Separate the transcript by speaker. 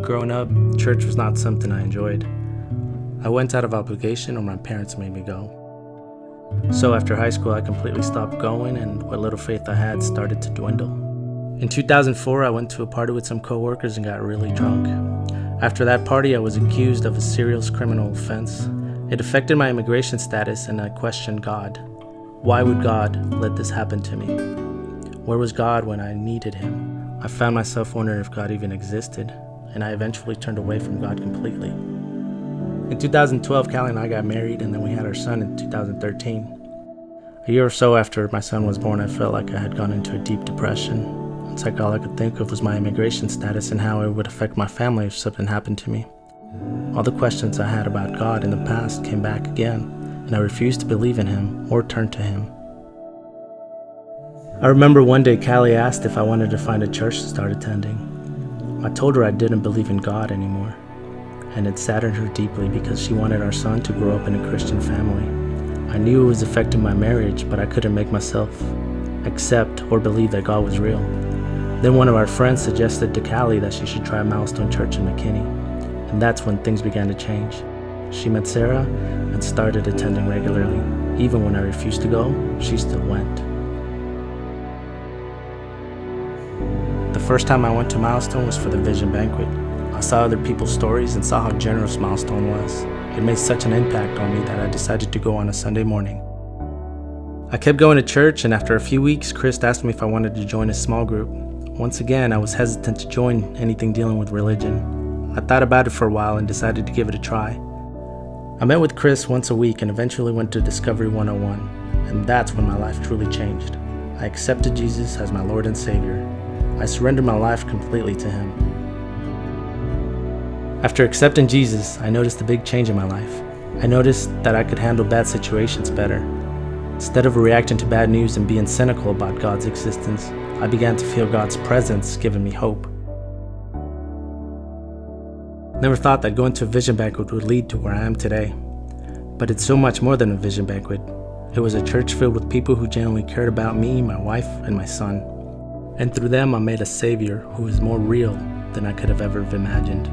Speaker 1: Growing up, church was not something I enjoyed. I went out of obligation or my parents made me go. So after high school, I completely stopped going and what little faith I had started to dwindle. In 2004, I went to a party with some coworkers and got really drunk. After that party, I was accused of a serious criminal offense. It affected my immigration status and I questioned God. Why would God let this happen to me? Where was God when I needed Him? I found myself wondering if God even existed, and I eventually turned away from God completely. In 2012, Cally and I got married, and then we had our son in 2013. A year or so after my son was born, I felt like I had gone into a deep depression. It's like all I could think of was my immigration status and how it would affect my family if something happened to me. All the questions I had about God in the past came back again, and I refused to believe in Him or turn to Him. I remember one day Cally asked if I wanted to find a church to start attending. I told her I didn't believe in God anymore, and it saddened her deeply because she wanted our son to grow up in a Christian family. I knew it was affecting my marriage, but I couldn't make myself accept or believe that God was real. Then one of our friends suggested to Cally that she should try Milestone Church in McKinney, and that's when things began to change. She met Sarah and started attending regularly. Even when I refused to go, she still went. The first time I went to Milestone was for the Vision Banquet. I saw other people's stories and saw how generous Milestone was. It made such an impact on me that I decided to go on a Sunday morning. I kept going to church, and after a few weeks, Chris asked me if I wanted to join a small group. Once again, I was hesitant to join anything dealing with religion. I thought about it for a while and decided to give it a try. I met with Chris once a week and eventually went to Discovery 101, and that's when my life truly changed. I accepted Jesus as my Lord and Savior. I surrendered my life completely to Him. After accepting Jesus, I noticed a big change in my life. I noticed that I could handle bad situations better. Instead of reacting to bad news and being cynical about God's existence, I began to feel God's presence giving me hope. Never thought that going to a vision banquet would lead to where I am today. But it's so much more than a vision banquet. It was a church filled with people who genuinely cared about me, my wife, and my son. And through them, I met a Savior who is more real than I could have ever imagined.